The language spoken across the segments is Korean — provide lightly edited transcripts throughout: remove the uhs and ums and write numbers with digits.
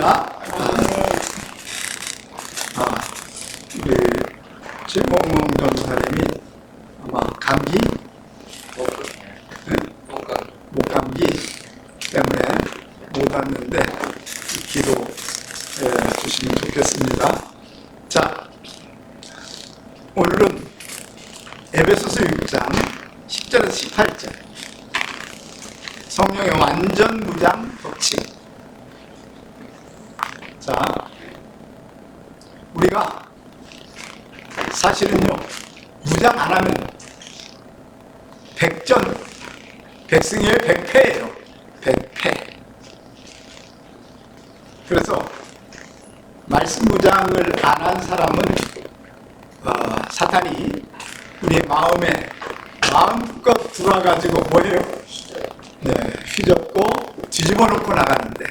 믿습니다. 최봉원 전사님이 아마 감기, 목감기 때문에 못 왔는데 기도 주시면 좋겠습니다. 자, 오늘은 에베소서 6장 10절에서 18절 성령의 완전 무장 법칙. 자, 우리가 사실은요, 무장 안 하면 백승이에요, 백패예요. 백패. 그래서 말씀 무장을 안 한 사람은 사탄이 우리의 마음에 마음껏 들어와가지고 뭐예요? 네, 휘젓고 뒤집어 놓고 나가는데,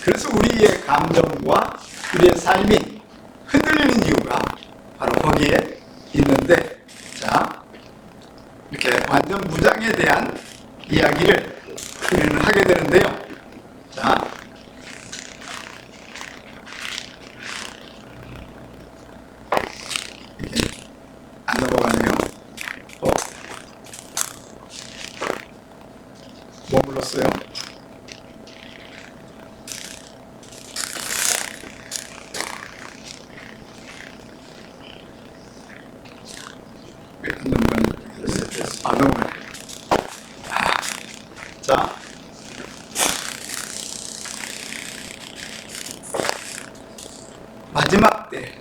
그래서 우리의 감정과 우리의 삶이 흔들리는 이유가 바로 거기에 있는데, 자, 이렇게 완전 무장에 대한 이야기를 우리는 하게 되는데요. 자, 이렇게 안 넘어가네요. 뭐 불렀어요? 왜 안 넘어가네? 안 넘어가네. 자, 마지막 때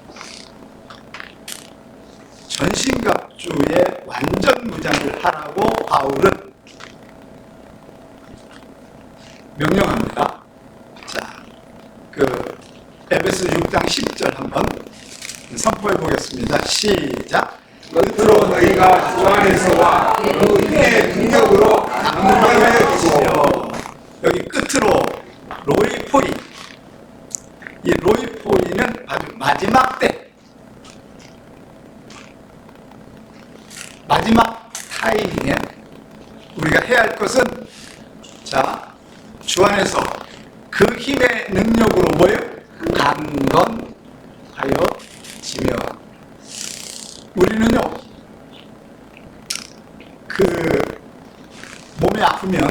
전신갑주의 완전 무장을 하라고 바울은 명령합니다. 자, 에베소 6장 10절 한번 선포해 보겠습니다. 시작. 끝으로 너희가 주 안에서와 그 힘의 능력으로 강건하여 주시오. 여기 끝으로 로이포이, 이 로이포이는 아주 마지막 때, 마지막 타이밍에 우리가 해야 할 것은, 자, 주 안에서 그 힘의 능력으로 뭐예요? 강건하여 지며. 우리는요, 몸이 아프면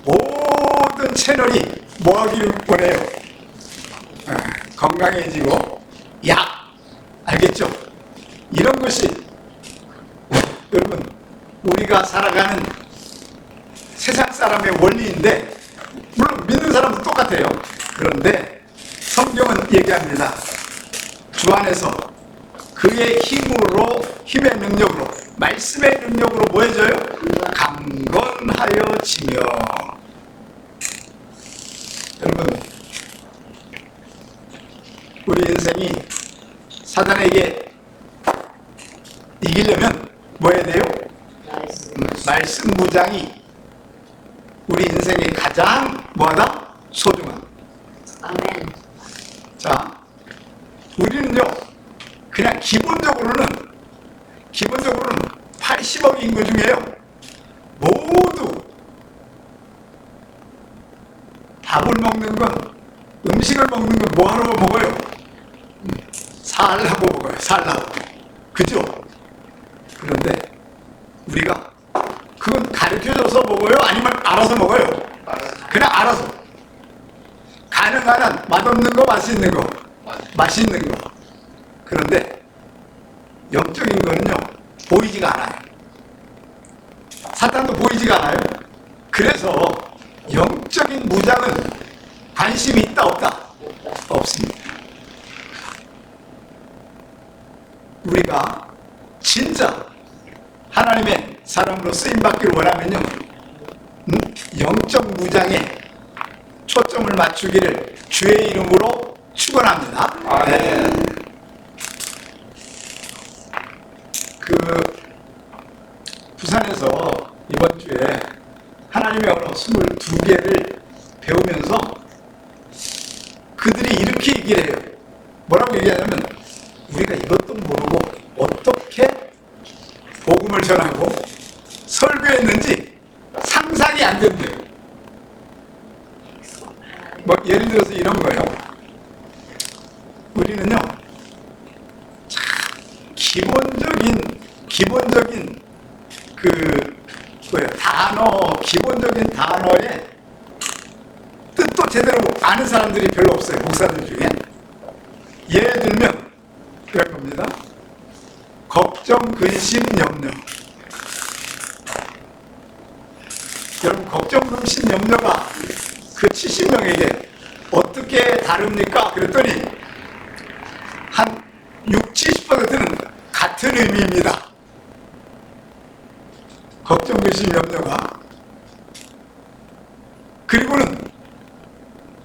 모든 채널이 뭐 하기를 원해요? 건강해지고 약, 알겠죠? 이런 것이 여러분, 우리가 살아가는 세상 사람의 원리인데, 물론 믿는 사람도 똑같아요. 그런데 성경은 얘기합니다. 주 안에서 그의 힘의 능력으로, 말씀의 능력으로 뭐 해줘요? 강건하여 지며. 여러분, 우리 인생이 사단에게 이기려면 뭐 해야 돼요? 말씀 무장이 우리 인생의 가장 뭐하다? 소중한. 아멘. 자, 우리는요, 그냥 기본적으로는 80억 인구 중에요, 모두 밥을 먹는 건, 음식을 먹는 건 뭐 하려고 먹어요? 살라고 먹어요. 살라고. 그죠? 그런데 우리가 그건 가르쳐줘서 먹어요? 아니면 알아서 먹어요? 그냥 알아서. 가능한 한 맛없는 거, 맛있는 거. 맛있는 거. 그런데 영적인 거는요, 보이지가 않아요. 사탄도 보이지가 않아요. 그래서 영적인 무장은 관심이 있다 없다? 없습니다. 우리가 진짜 하나님의 사람으로 쓰임받기를 원하면요, 영적 무장에 초점을 맞추기를 주의 이름으로 축원합니다. 네. 부산에서 이번 주에 하나님의 언어 22개를 배우면서 그들이 이렇게 얘기를 해요. 뭐라고 얘기하냐면, 우리가 이것도 모르고 어떻게 복음을 전하고 설교했는지 상상이 안 된대요. 뭐 예를 들어서 이런 거예요. 우리는요, 참 기본적인 그 뭐야 기본적인 단어의 뜻도 제대로 아는 사람들이 별로 없어요. 목사들 중에. 예를 들면 그럴 겁니다. 걱정, 근심, 염려. 여러분, 걱정, 근심, 염려가 그 70명에게 어떻게 다릅니까? 그랬더니 한 60, 70%는 같은 의미입니다. 걱정, 근심, 염려가. 그리고는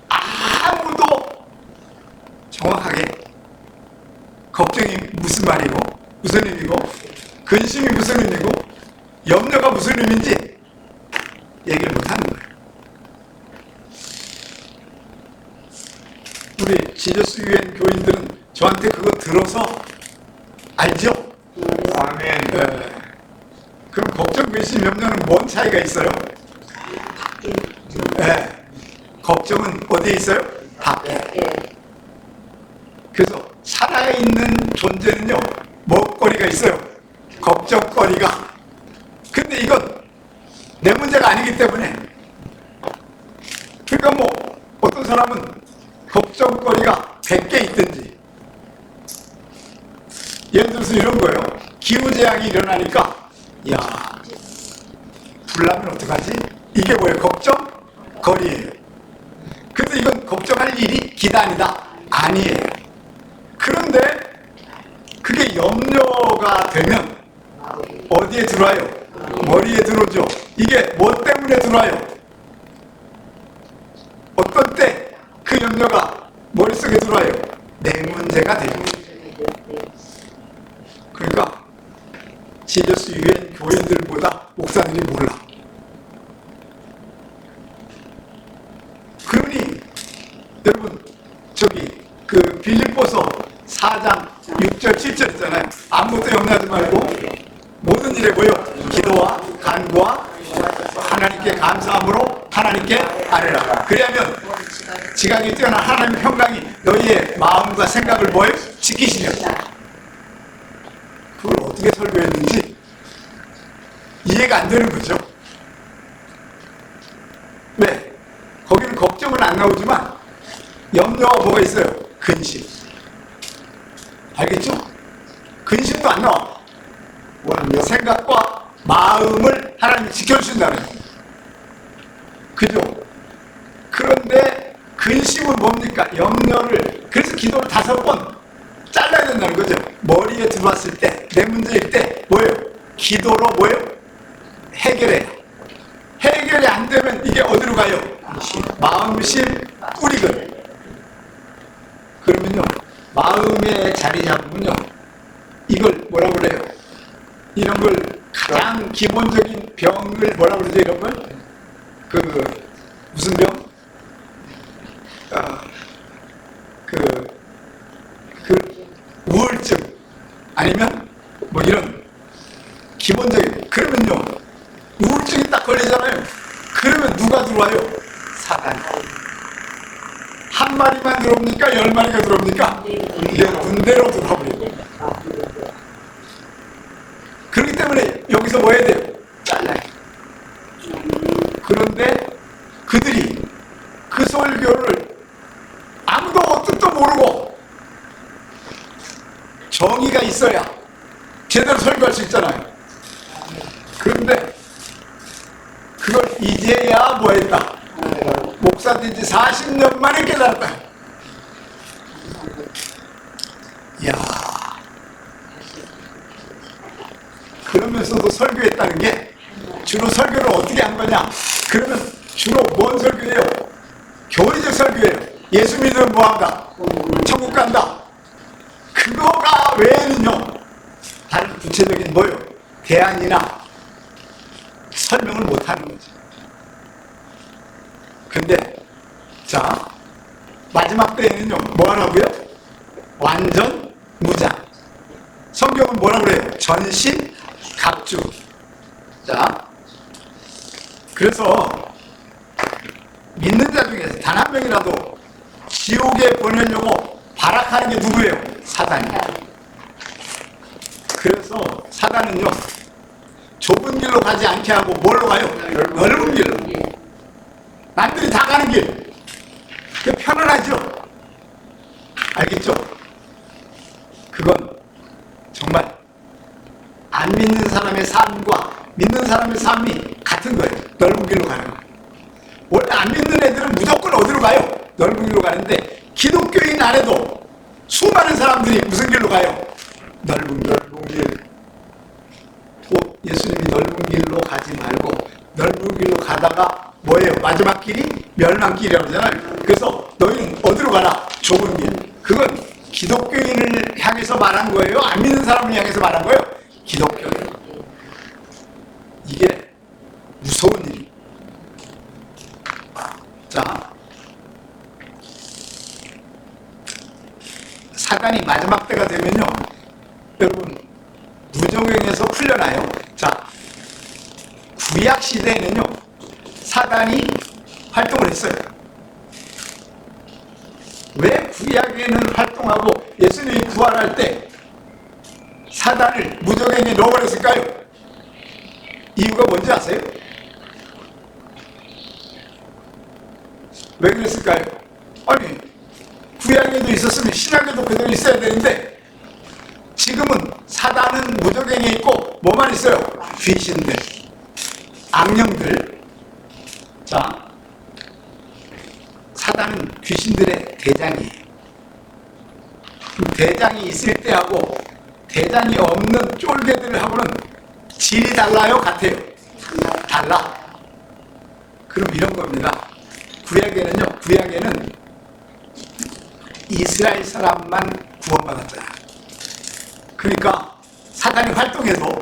아무도 정확하게 걱정이 무슨 말이고 무슨 의미고 근심이 무슨 의미고 염려가 무슨 의미인지 얘기를 못하는 거예요. 우리 지저스 유엔 교인들은 저한테 그거 들어서 알죠? 아멘. 그럼 걱정, 근심, 염려는 뭔 차이가 있어요? 걱정은 어디에 있어요? 밖에. 그래서 살아있는 존재는요, 먹거리가 있어요. 걱정거리가. 근데 이건 내 문제가 아니기 때문에. 그러니까 뭐 어떤 사람은 걱정거리가 100개 있든지, 예를 들어서 이런 거예요. 기후재앙이 일어나니까 야, 불 나면 어떡하지? 이게 뭐예요? 걱정거리예요. 근데 이건 걱정할 일이 기단이다? 아니에요. 그런데 그게 염려가 되면 어디에 들어와요? 머리에 들어오죠. 이게 뭐 때문에 들어와요? 어떤 때 그 염려가 머릿속에 들어와요? 내 문제가 되죠. 그러니까 지저스 유엔 교인들보다 목사들이 몰라. 그러니 여러분, 저기 그 빌립보서 4장 6절 7절 있잖아요. 아무것도 염려하지 말고 모든 일에 모여 기도와 간구와 하나님께 감사함으로 하나님께 아뢰라. 그리하면 지각이 뛰어난 하나님의 평강이 너희의 마음과 생각을 뭐예요? 지키시려. 그걸 어떻게 설교했는지 이해가 안 되는 거죠. 왜? 거기는 걱정은 안 나오지만 염려가 뭐가 있어요? 근심. 알겠죠? 근심도 안 나와. 생각과 마음을 하나님이 지켜주신다는 거예요. 그죠? 그런데 근심은 뭡니까? 염려를, 그래서 기도를 5번 잘라야 된다는 거죠. 머리에 들어왔을 때, 내 문제일 때 뭐예요? 기도로 뭐예요? 해결해요. 해결이 안 되면 이게 어디로 가요? 마음심 뿌리거든요. 그러면요, 마음의 자리 잡으면요, 이걸 뭐라고 그래요? 이런 걸 가장 기본적인 병을 뭐라고 그러죠? 이런 걸? 무슨 병? 우울증 아니면 뭐 이런 기본적인. 그러면요, 우울증이 딱 걸리잖아요. 그러면 누가 들어와요? 사단이. 한 마리만 들어옵니까? 10마리가 들어옵니까? 이게 군대로 들어와버려요. 그렇기 때문에 여기서 뭐 해야 돼요? 잘라요. 그런데 그들이 그 설교를 아무도 뜻도 모르고 정의가 있어야 제대로 설교할 수 있잖아요. 그런데 그걸 이제야 뭐 했다? 목사된 지 40년 만에 깨달았다. 이야. 그러면서도 설교했다는 게, 주로 설교를 어떻게 한 거냐? 그러면 주로 뭔 설교예요? 교리적 설교예요. 예수 믿으면 뭐한다? 천국 간다. 그거가 외에는요, 다른 구체적인 뭐요? 대안이나 설명을 못하는 거죠. 근데 자, 마지막 때에는요, 뭐 하라고요? 완전 무장. 성경은 뭐라고 그래요? 전신 각주. 자, 그래서 믿는 자 중에서 단 한 명이라도 지옥에 보내려고 발악하는 게 누구예요? 사단이에요. 그래서 사단은요, 좁은 길로 가지 않게 하고 뭘로 가요? 넓은 길로. 남들이 다 가는 길. 그게 편안하죠? 알겠죠? 그건 정말 안 믿는 사람의 삶과 믿는 사람의 삶이 같은 거예요. 넓은 길로 가는 거. 원래 안 믿는 애들은 무조건 어디로 가요? 넓은 길로 가는데, 기독교인 안에도 수많은 사람들이 무슨 길로 가요? 넓은 길. 또 예수님이 넓은 길로 가지 말고 넓은 길로 가다가 뭐예요? 마지막 길이 멸망길이라고 하잖아요. 그래서 너희는 어디로 가라? 좁은 길. 그건 기독교인을 향해서 말한 거예요? 안 믿는 사람을 향해서 말한 거예요? 기독교인. 이게 무서운 일이. 자, 사단이 마지막 때가 되면요, 여러분 무정행에서 풀려나요. 자, 구약 시대에는요 사단이 활동을 했어요. 왜 구약에는 활동하고 예수님이 부활할 때 사단을 무정행에 넣어버렸을까요? 이유가 뭔지 아세요? 왜 그랬을까요? 아니, 구약에도 있었으면 신약에도 그대로 있어야 되는데, 지금은 사단은 무적행에 있고 뭐만 있어요? 귀신들, 악령들. 자, 사단은 귀신들의 대장이에요. 대장이 있을 때하고 대장이 없는 쫄개들하고는 질이 달라요? 같아요? 달라. 그럼 이런 겁니다. 구약에는 이스라엘 사람만 구원받았잖아. 그러니까 사단이 활동해도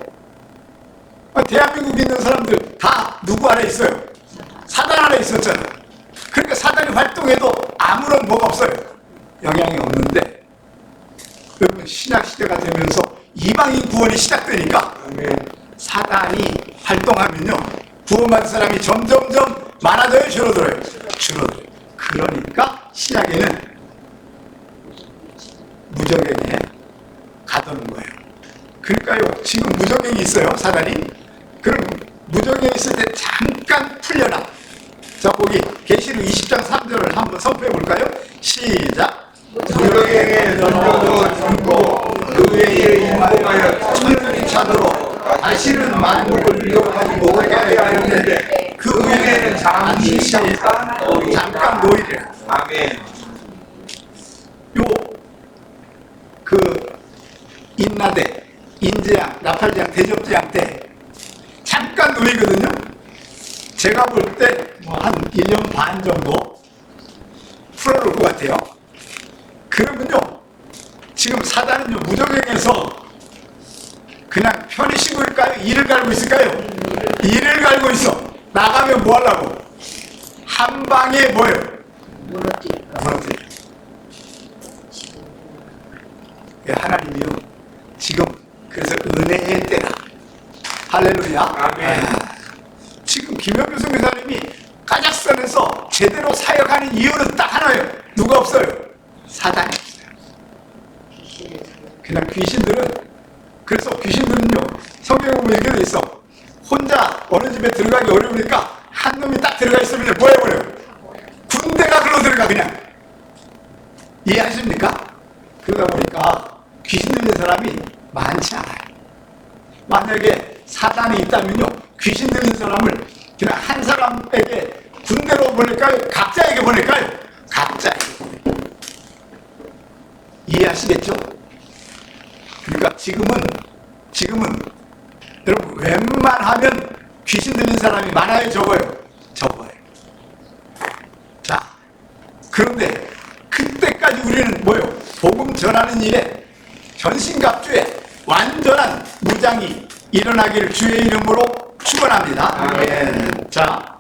대한민국에 있는 사람들 다 누구 아래 있어요? 사단 아래 있었잖아. 그러니까 사단이 활동해도 아무런 뭐가 없어요. 영향이 없는데, 여러분 신약시대가 되면서 이방인 구원이 시작되니까 사단이 활동하면요 구원받은 사람이 점점점 많아져요? 줄어들어요? 줄어들어요. 그러니까 신약에는 무적행에 가두는 거예요. 그러니까요 지금 무적행이 있어요 사단이. 그럼 무적행이 있을 때 잠깐 풀려나. 자, 거기 계시록 20장 3절을 한번 선포해 볼까요? 시작. 무적행에 던져도 죽고 그 외에 인공하여 천년이 차도록 다시는 만국을 위협하지 못하게 하였는데 그 후에는 잠깐 노이래. 아멘. 그 인나대, 인재양, 나팔재양, 대접재양 때 잠깐 노이거든요. 제가 볼 때 뭐 한 1년 반 정도 풀어놓을 것 같아요. 그러면요 지금 사단은요 무적행에서 그냥 편히 쉬고 있을까요? 이를 갈고 있을까요? 이를 갈고 있어. 나가면 뭐 하려고? 한 방에 뭐예요? 무너뜨려. 하나님이요 지금 그래서 은혜의 때라. 할렐루야. 아멘. 지금 김영규 선교사님이 카자흐스탄에서 제대로 사역하는 이유는 딱 하나예요. 누가 없어요? 사단이 없어요. 그냥 귀신들은, 그래서 귀신들은요 성경에 보면 이렇게 돼 있어. 혼자 어느 집에 들어가기 어려우니까 한 놈이 딱 들어가 있으면 뭐 해버려요? 군대가 글로 들어가. 그냥 이해하십니까? 그러다 보니까 귀신 들린 사람이 많지 않아요. 만약에 사단이 있다면요 귀신 들린 사람을 그냥 한 사람에게 군대로 보낼까요? 각자에게 보낼까요? 각자에게 보낼까요? 이해하시겠죠? 그러니까 지금은 여러분 웬만하면 귀신 들린 사람이 많아요? 적어요? 적어요. 자, 그런데 그때까지 우리는 뭐예요? 복음 전하는 일에 전신갑주에 완전한 무장이 일어나기를 주의 이름으로 축원합니다. 아멘. 자,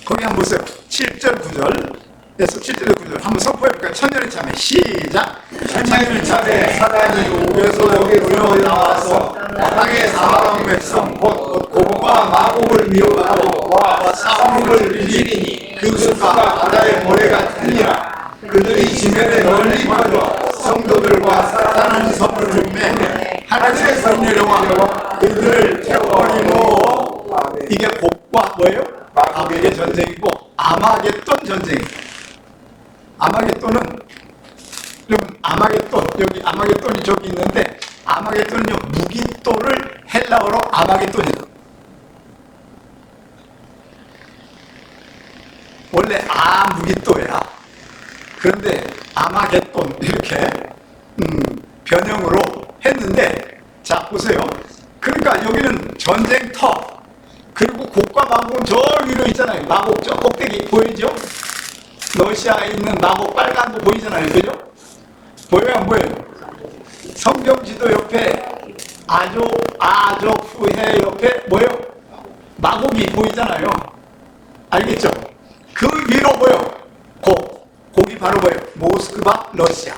거기 한번 보세요. 7절 9절에서 7절 9절 한번 선포해볼까요? 천년의 참회 시작. 천년의 참에 사단이 우에서 여기로 나와서 땅의 사방 백성 곧 곡과 마곡을 미혹하고 여호와와 싸움을 이기리니 그 수가 바다의 모래가 틀리라. 그들이 지면에 널리 퍼져 성도들과 사탄의 선물을 빼내 하늘에서 내려와 그들을 태워버리고. 이게 곡과 뭐예요? 마곡의 전쟁이고 아마겟돈 전쟁이에요. 아마겟돈은 여러분 아마겟돈 여기 아마겟돈이 저기 있는데 아마겟돈은요 무기또를 헬라어로 아마겟돈이다. 원래 무기또야. 그런데 아마겟돈 이렇게 변형으로 했는데 자 보세요. 그러니까 여기는 전쟁터 그리고 곡과 마곡은 저 위로 있잖아요. 마곡 저 꼭대기 보이죠? 러시아에 있는 마곡 빨간 거 보이잖아요. 그죠? 보여요 안 보여요? 성경 지도 옆에 아조프해 옆에 뭐요? 마곡이 보이잖아요. 알겠죠? 그 위로 뭐요? 곡이 바로 뭐예요? 모스크바 러시아.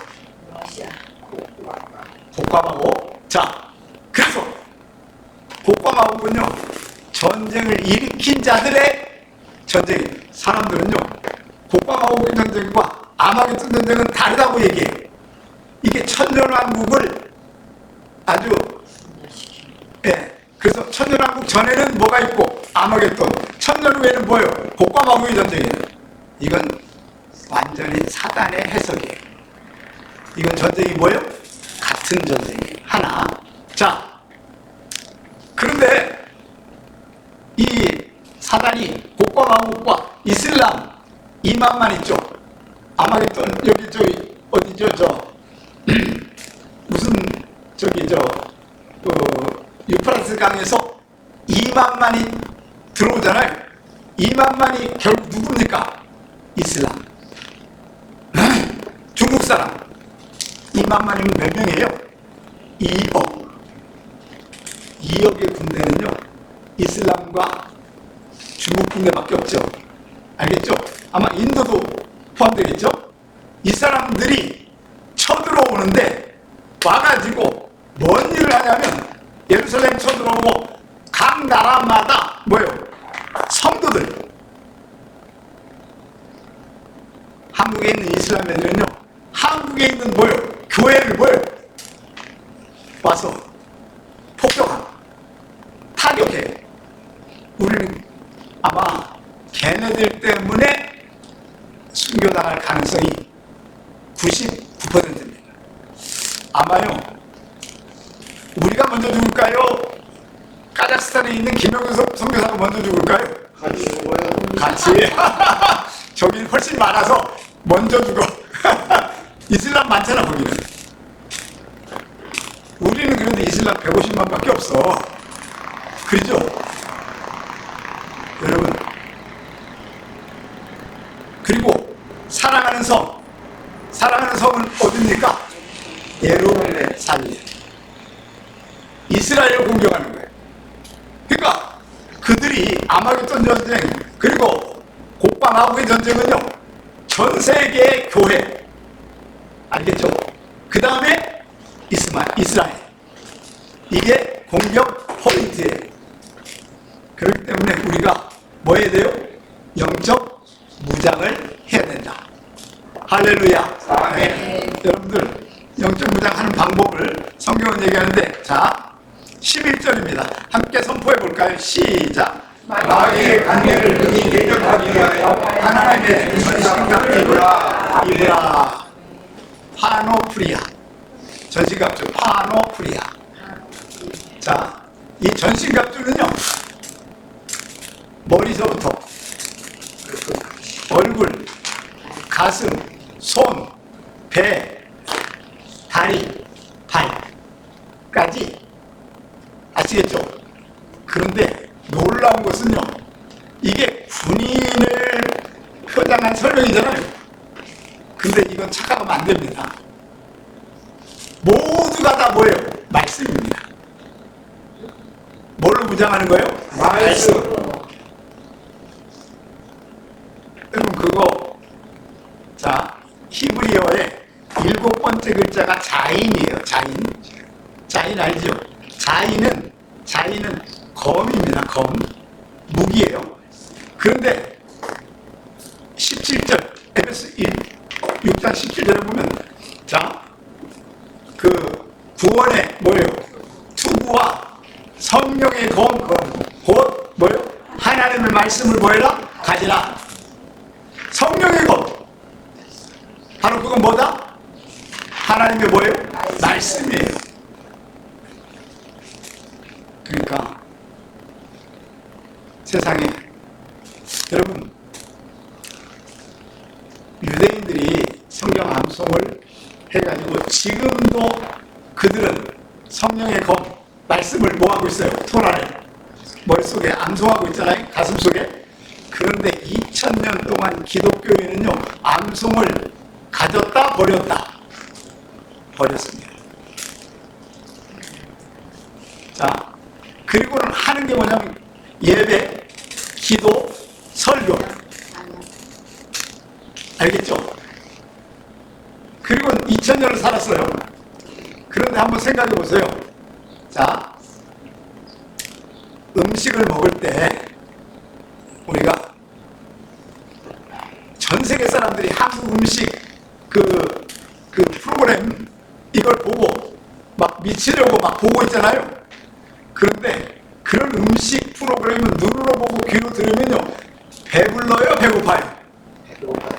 곡과 마곡. 자 그래서 곡과 마곡은요 전쟁을 일으킨 자들의 전쟁이. 사람들은요 곡과 마곡의 전쟁과 아마겟돈 전쟁은 다르다고 얘기해요. 이게 천년왕국을 아주 그래서 천년왕국 전에는 뭐가 있고 아마겟돈, 천년 후에는 뭐예요? 곡과 마곡의 전쟁이에요. 이건 완전히 사단의 해석이에요. 이건 전쟁이 뭐예요? 같은 전쟁이에요. 하나. 자 그런데 이 사단이 곡과 마곡과 이슬람 이만만 있죠. 아마겟돈 여기 저기 어디죠? 무슨 저기 유프라스 강에서 2만만이 들어오잖아요. 2만만이 결국 누굽니까? 이슬람. 중국 사람 2만만이면 몇 명이에요? 2억. 2억의 군대는요 이슬람과 중국 군대밖에 없죠. 알겠죠? 아마 인도도 포함되겠죠? 이 사람들이 쳐들어오는데 와가지고 뭔 일을 하냐면 예루살렘 쳐들어오고 각 나라마다 뭐예요? 성도들. 한국에 있는 이슬람 애들은요 한국에 있는 뭐예요? 교회를 뭐예요? 와서 폭격하고 타격해. 우리는 아마 걔네들 때문에 순교당할 가능성이 99%입니다. 아마요 우리가 먼저 죽을까요? 카자흐스탄에 있는 김영석 선교사가 먼저 죽을까요? 같이 죽어요. 같이. 저기 훨씬 많아서 먼저 죽어. 이슬람 많잖아 거기는. 우리는 그런데 이슬람 150만밖에 없어. 그렇죠? 여러분 그리고 사랑하는 성은 어딥니까? 예루살렘. 이스라엘을 공격하는 거예요. 그러니까 그들이 아마겟돈 전쟁 그리고 곡과 마곡의 전쟁은요 전 세계의 교회. 알겠죠? 그 다음에 이스라엘. 이게 공격 포인트예요. 그렇기 때문에 우리가 뭐 해야 돼요? 영적 무장을 해야 된다. 할렐루야. 아멘. 여러분들 영적 무장하는 방법을 성경은 얘기하는데 자 11절입니다. 함께 선포해 볼까요? 시작. 마귀의 관계를 능히 대적하기 위하여 하나님의 전신갑주를 입으라. 파노프리아. 전신갑주 파노프리아. 자, 이 전신갑주는요 머리서부터 얼굴, 가슴, 손, 배, 다리, 발까지. 아시겠죠? 그런데 놀라운 것은요 이게 군인을 표장한 설명이잖아요. 근데 이건 착각하면 안 됩니다. 모두가 다 뭐예요? 말씀입니다. 뭘로 무장하는 거예요? 말씀. 여러분 그거 자 히브리어의 7번째 글자가 자인이에요. 자인 알죠? 자인은 검입니다. 검. 무기예요. 그런데 17절 에베소 6장 17절에 보면 자, 그 구원의 뭐예요? 투구와 성령의 검, 곧 뭐예요? 하나님의 말씀을 뭐해라? 가지라. 성령의 검, 바로 그건 뭐다? 하나님의 뭐예요? 말씀이에요. 그러니까 세상에 여러분, 유대인들이 성경 암송을 해가지고 지금도 그들은 성령의 검, 말씀을 뭐하고 있어요? 토라를 머릿속에 암송하고 있잖아요. 가슴속에. 그런데 2000년 동안 기독교인은요, 암송을 가졌다 버렸다? 버렸습니다. 자, 그리고는 하는 게 뭐냐면 예배, 기도, 설교. 알겠죠? 그리고 2000년을 살았어요. 그런데 한번 생각해 보세요. 자, 음식을 먹을 때 우리가 전 세계 사람들이 한국 음식 그 프로그램 이걸 보고 막 미치려고 막 보고 있잖아요. 그런데 그런 음식 프로그램을 눈으로 보고 귀로 들으면요, 배불러요, 배고파요?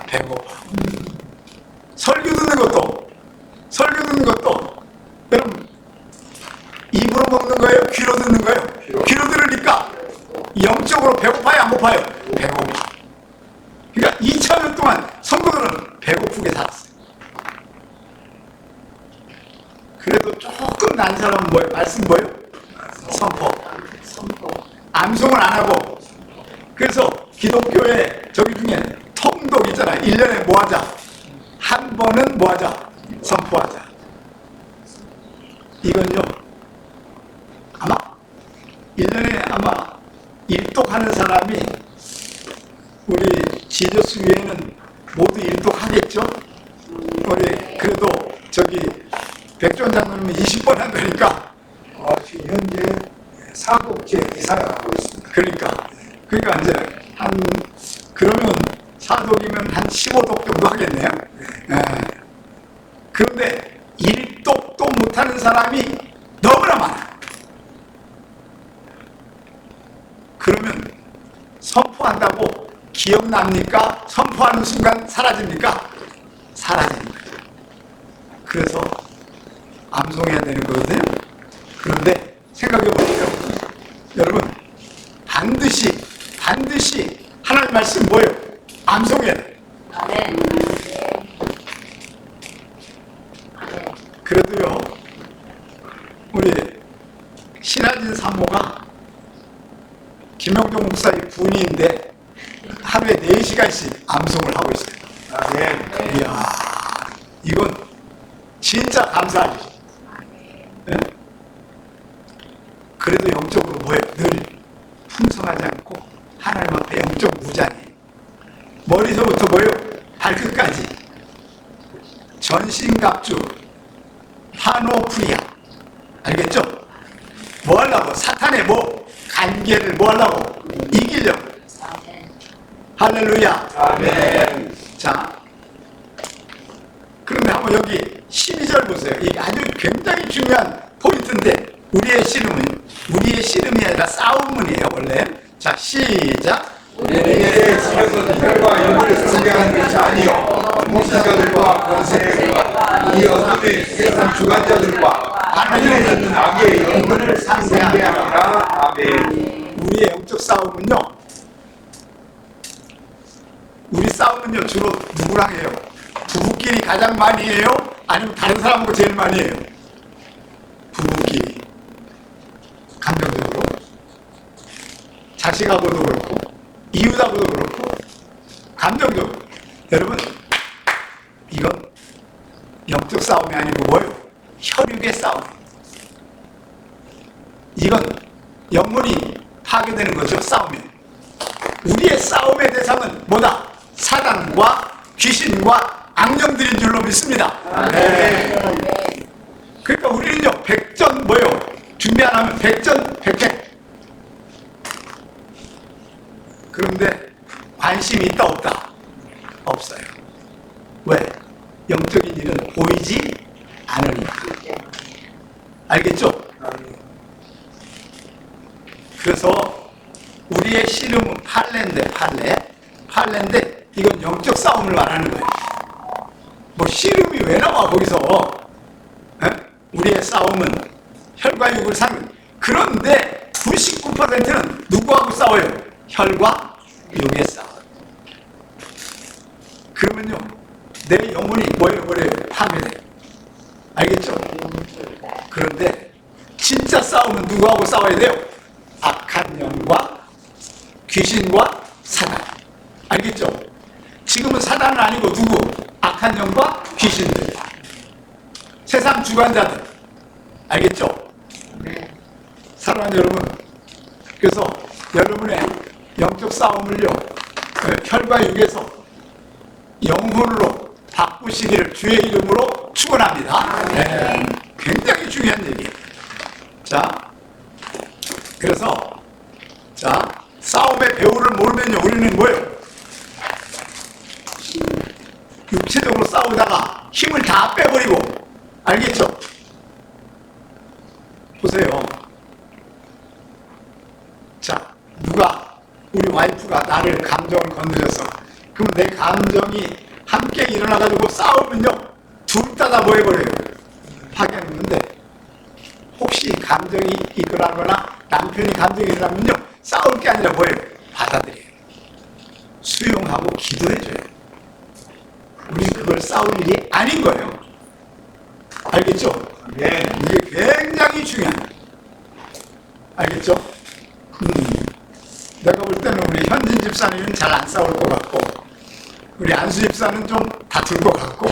배고파. 설교 듣는 것도 여러분 입으로 먹는 거예요? 귀로 듣는 거예요? 귀로 들으니까 영적으로 배고파요? 안 고파요? 배고파. 그러니까 2000년 동안 성도들은 배고프게 살았어요. 그래도 조금 난 사람은 뭐예요? 말씀 뭐예요? 선포. 암송을 안 하고. 그래서 기독교에 저기 중에 통독 있잖아요. 1년에 뭐 하자? 한 번은 뭐 하자? 선포하자. 이건요, 아마 1년에 아마 일독하는 사람이 우리 지저스 위에는 모두 일독하겠죠? 우리 그래도 저기 백전 장로님은 20번 한다니까. 지금 현재 사독제 이사를 하고 있습니다. 그러니까 이제 그러면 사독이면 한 15독 정도 하겠네요. 그런데 1독도 못하는 사람이 너무나 많아. 그러면 선포한다고 기억납니까? 선포하는 순간 사라집니까? 사라지는 거죠. 그래서 암송해야 되는 거거든요. 그런데 생각해 보세요. 여러분, 반드시 하나님 말씀 뭐예요? 암송해야 돼요. 그래도요, 우리 신하진 사모가 김영종 목사의 분이인데 하루에 4시간씩 암송을 하고 있어요. 이야, 이건 진짜 감사하죠. 네? 그래도 영적으로 뭐예요? 늘 풍성하지 않고 하나님 앞에 영적 무장해. 머리서부터 뭐예요? 발끝까지 전신갑주 파노프리아. 알겠죠? 뭐 하려고? 사탄의 뭐? 간계를 뭐 하려고? 이기려고. 할렐루야. 아멘. 자, 그런데 한번 여기 12절 보세요. 이게 아주 굉장히 중요한 포인트인데, 우리의 씨름이 아니라 싸움문이에요, 원래. 자, 시작. 우리에게 지켜서 혈과 영을 상대하는 것이 아니요 목사들과 권세들과 이 어둠의 세상 주관자들과 하늘에 있는 악의 영혼을 상대하라. 아멘. 우리의 영적 싸움은요, 우리 싸움은요 주로 누구랑 해요? 부부끼리 가장 많이 해요? 아니면 다른 사람하고 제일 많이 해요? 부부끼리. 감정적으로 자식하고도 그렇고 이웃하고도 그렇고 감정적으로. 여러분, 이건 영적 싸움이 아니고 뭐예요? 혈육의 싸움. 이건 영혼이 파괴되는 거죠. 싸움이. 우리의 싸움의 대상은 뭐다? 사단과 귀신과 악령들인 줄로 믿습니다. 네. 그러니까 우리는요, 백전 뭐예요? 준비 안 하면 백전 백행. 그런데 힘이 있다 없다? 없어요. 왜? 영적인 일은 보이지 않으니까. 알겠죠? 그래서 우리의 씨름은 팔레인데 팔레인데 이건 영적 싸움을 말하는 거예요. 뭐 씨름이 왜 나와 거기서? 에? 우리의 싸움은 혈과 육을 상. 그런데 99%는 누구하고 싸워요? 혈과 육의 싸움. 그러면요 내 영혼이 뭐예요? 파괴돼요. 알겠죠? 그런데 진짜 싸움은 누구하고 싸워야 돼요? 악한 영과 귀신과 사단. 알겠죠? 지금은 사단은 아니고 누구? 악한 영과 귀신들, 세상 주관자들. 알겠죠? 사랑하는 여러분, 그래서 여러분의 영적 싸움을요 혈과 육에서 영혼으로 바꾸시기를 주의 이름으로 축원합니다. 네. 굉장히 중요한 얘기예요. 자, 그래서 싸움의 배후를 모르면요 우리는 뭐예요? 육체적으로 싸우다가 힘을 다 빼버리고. 알겠죠? 보세요. 자, 누가 우리 와이프가 나를 감정을 건드렸어. 그럼 내 감정이 함께 일어나가지고 싸우면요 둘 다 뭐 해버려요? 파괴하는데, 혹시 감정이 이끌어가거나 남편이 감정이 일어나면요 싸울 게 아니라 뭐예요? 받아들여요. 수용하고 기도해줘요. 우리 그걸 싸울 일이 아닌 거예요. 알겠죠? 네. 이게 굉장히 중요해요. 알겠죠? 내가 볼 때는 우리 현진 집사님은 잘 안 싸울 것 같고, 우리 안수 집사는 좀 다툴 것 같고.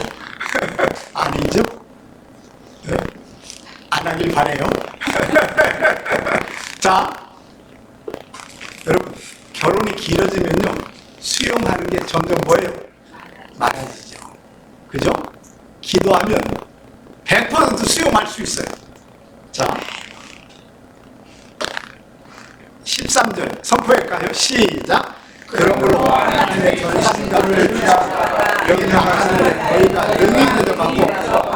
아니죠? 네. 안 하길 바래요. 자, 여러분, 결혼이 길어지면요 수용하는 게 점점 뭐예요? 많아지죠. 그죠? 기도하면 100% 수용할 수 있어요. 자, 13절 선포할까요? 시작. 그러므로 하나님의 전신갑을 피하고 여기는 하늘에 너희가 능히 대접하고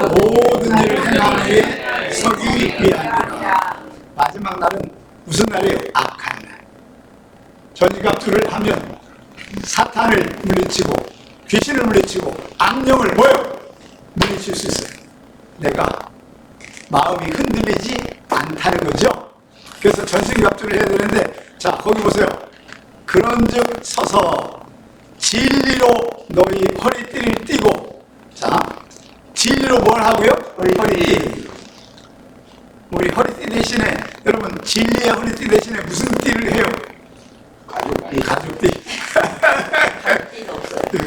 모든 일을 행하기에 서기 위하니라. 마지막 날은 무슨 날이에요? 악한 날. 전지갑주를 하면 사탄을 물리치고 귀신을 물리치고 악령을 뭐요? 물리칠 수 있어요. 내가 마음이 흔들리지 않다는 거죠. 그래서 전신갑주를 해야 되는데, 자 거기 보세요. 그런즉 서서 진리로 너희 허리띠를 띠고. 자, 진리로 뭘 하고요? 허리띠. 우리 허리띠 대신에, 여러분 진리의 허리띠 대신에 무슨 띠를 해요? 가죽띠.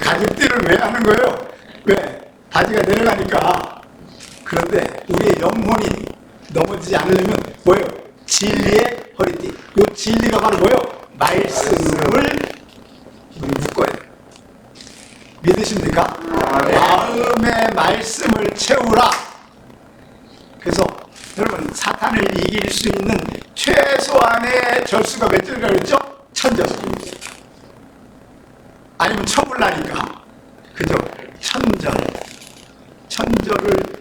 가죽띠를 왜 하는 거예요? 왜? 바지가 내려가니까. 그런데 우리의 영혼이 넘어지지 않으려면 뭐예요? 진리의 허리띠. 이 진리가 바로 뭐예요? 말씀을 우리 묶어야 돼요. 믿으십니까? 마음의 말씀을 채우라. 그래서 여러분 사탄을 이길 수 있는 최소한의 절수가 몇 절이라고 그랬죠? 1000절. 아니면 천불나니까. 그죠? 1000절. 1000절을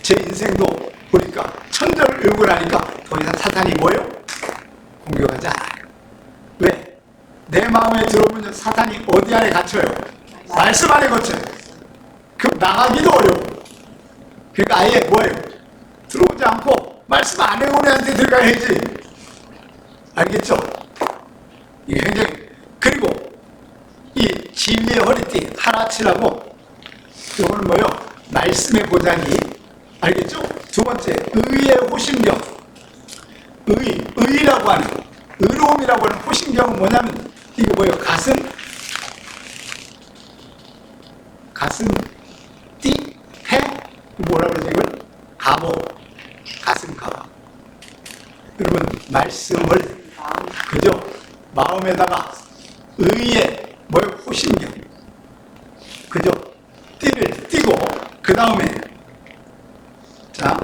제 인생도 보니까 1000절을 읽고 나니까 더 이상 사탄이 뭐예요? 공격하지 않아요. 왜? 내 마음에 들어오면 사탄이 어디 안에 갇혀요? 말씀 안에 갇혀요. 그럼 나가기도 어려워. 그러니까 아예 뭐예요? 들어오지 않고 말씀 안에 오는 애한테 들어가야지. 알겠죠? 이게 굉장히. 그리고 이 진리의 허리띠 하나치라고, 이거는 뭐예요? 말씀의 보장이. 알겠죠? 두 번째, 의의 호심경. 의라고 하는, 의로움이라고 하는 호심경은 뭐냐면, 이게 뭐예요? 가슴 띠, 뭐라 그러지 이걸? 가슴 가보. 여러분 말씀을, 그죠? 마음에다가 의의 뭐예요? 호심경. 그죠? 띠를 띠고, 그 다음에 자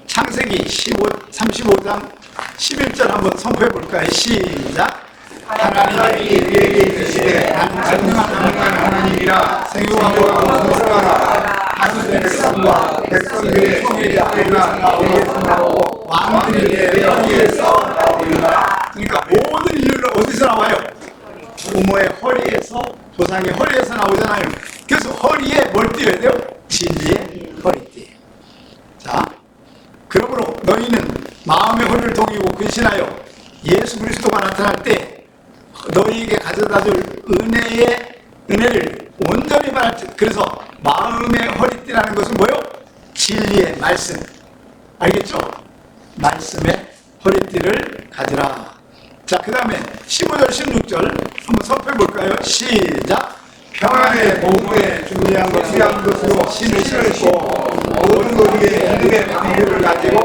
창세기 35장 11절 한번 선포해 볼까요? 시작. 하나님이 우리에게 주시되 나는 전능한 하나님이라 생육하고 풍성하라. 하수들의 삶과 백성들의 통일이 아니라 나오게서 나오고 왕들이 내 허리에서 나오리라. 그러니까 모든 인류는 어디서 나와요? 부모의 허리에서, 조상의 허리에서 나오잖아요. 그래서 허리에 뭘 띄어야 돼요? 진리의 허리띠. 자, 그러므로 너희는 마음의 허리를 동이고 근신하여 예수 그리스도가 나타날 때 너희에게 가져다줄 은혜를 온전히 받을 때, 그래서 마음의 허리띠라는 것은 뭐예요? 진리의 말씀. 알겠죠? 말씀의 허리띠를 가지라. 자, 그 다음에 15절 16절 한번 선포해 볼까요? 시작. 평안의 복음에 중요한 것으로 신을 신고 모든 우리의 믿음의 방법을 가지고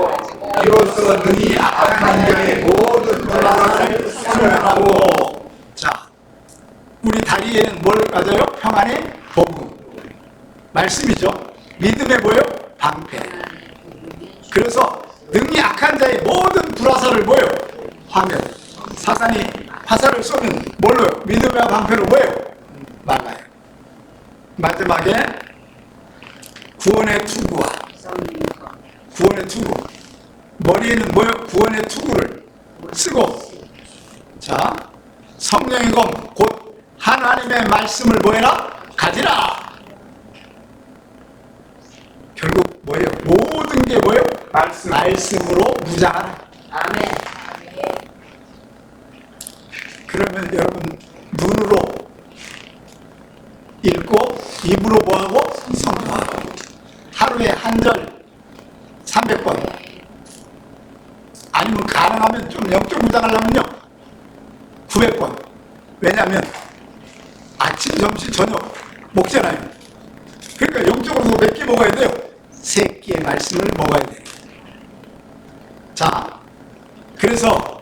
이로써 능히 악한 자의 모든 불안을 사면하고. 자, 우리 다리에는 뭘 가져요? 평안의 복음. 말씀이죠. 믿음의 뭐예요? 방패. 그래서 능히 악한 자의 모든 불화살을 뭐예요? 화면. 사단이 화살을 쏘면 뭘로요? 믿음의 방패로 뭐예요? 막아요. 마지막에 구원의 투구와 구원의 투구. 머리에는 뭐예요? 구원의 투구를 쓰고, 자, 성령의 검, 곧 하나님의 말씀을 뭐해라? 가지라. 결국 뭐예요? 모든 게 뭐예요? 말씀으로 무장하라. 아멘. 그러면 여러분 눈으로 읽고 입으로 뭐하고? 선포하고. 하루에 한 절 300번. 아니면 가능하면 좀 영적 무장하려면요 900번. 왜냐하면 아침, 점심, 저녁 먹잖아요. 그러니까 영적으로도 몇 개 먹어야 돼요? 3개의 말씀을 먹어야 돼요. 자, 그래서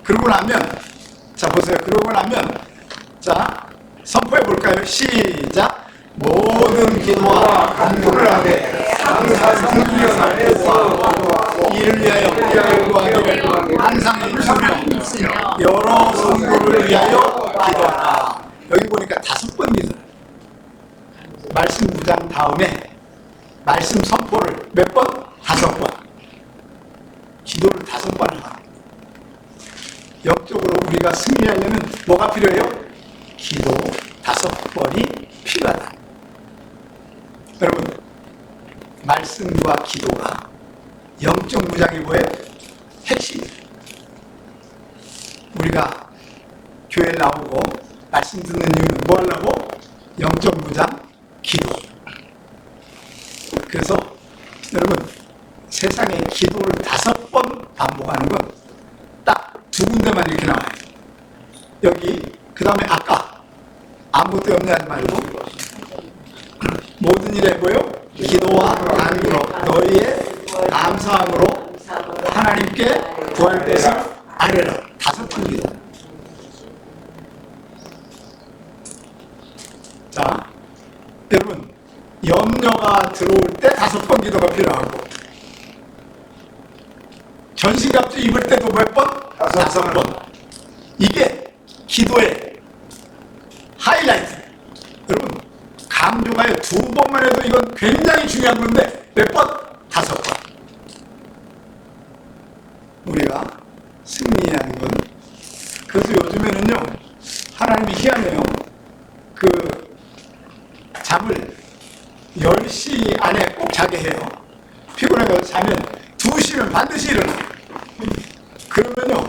그러고 나면, 자 보세요. 그러고 나면, 자 선포해 볼까요? 시작. 모든 기도와 간구를 하되 항상 성령 안에서 이를 위하여 구하기를 항상 힘쓰며 여러 성도를 위하여 기도하라. 여기 보니까 5번 기도. 말씀 무장 다음에 말씀 선포를 몇 번? 5번. 기도를 5번 하라. 영적으로 우리가 승리하려면 뭐가 필요해요? 기도 5번이 필요하다. 여러분, 말씀과 기도가 영적 무장이 뭐예요? 핵심이에요. 우리가 교회 나오고 말씀 듣는 이유는 뭐 하려고? 영적 무장, 기도. 그래서 여러분, 세상에 기도를 5번 반복하는 건 딱 2군데만 이렇게 나와요. 여기, 그 다음에 아까 아무것도 염려하지 말고 모든 일에 뭐요? 기도와 간구로 너희의 감사함으로 하나님께 구할 것을 아뢰라. 5번 기도. 자, 여러분, 염려가 들어올 때 5번 기도가 필요하고, 전신갑주 입을 때도 몇 번? 5번. 이게 기도의 하이라이트. 여러분, 강조가요 2번만 해도 이건 굉장히 중요한 건데 몇 번? 5번. 우리가 승리하는 건, 그래서 요즘에는요 하나님이 희한해요. 그 잠을 10시 안에 꼭 자게 해요. 피곤해서 자면 2시면 반드시 일어나. 그러면요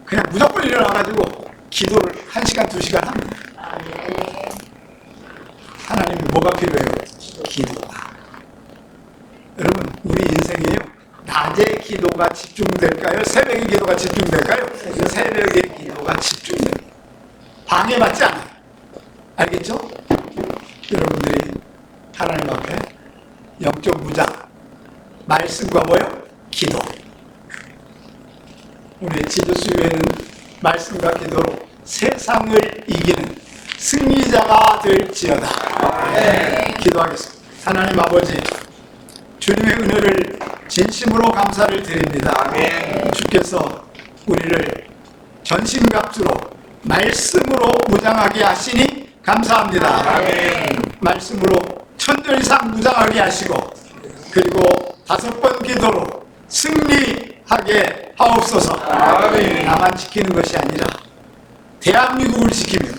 그냥 무조건 일어나가지고 기도를 1시간 2시간 합니다. 하나님이 뭐가 필요해요? 기도가. 여러분, 우리 인생이에요, 낮에 기도가 집중될까요? 새벽에 기도가 집중될까요? 새벽에 기도가 집중됩니다. 방해받지 않아요. 알겠죠? 여러분들이 하나님 앞에 영적 무장, 말씀과 뭐예요? 기도. 우리 지저수교회는 말씀과 기도로 세상을 이기는 승리자가 될지어다. 네. 기도하겠습니다. 하나님 아버지, 주님의 은혜를 진심으로 감사를 드립니다. 아멘. 주께서 우리를 전신갑주로 말씀으로 무장하게 하시니 감사합니다. 아멘. 말씀으로 천절 이상 무장하게 하시고 그리고 5번 기도로 승리하게 하옵소서. 아멘. 나만 지키는 것이 아니라 대한민국을 지키며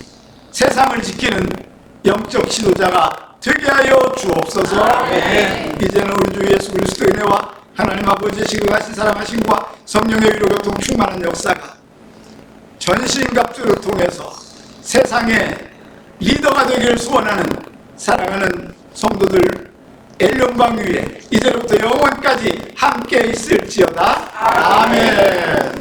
세상을 지키는 영적 지도자가 되게 하여 주옵소서. 아멘. 이제는 우리 주 예수 그리스도의 은혜와 하나님 아버지의 지극하신 사랑하심과 성령의 위로 교통 충만한 역사가 전신갑주를 통해서 세상의 리더가 되기를 소원하는 사랑하는 성도들 엘령방 위에 이제부터 영원까지 함께 있을지어다. 아멘.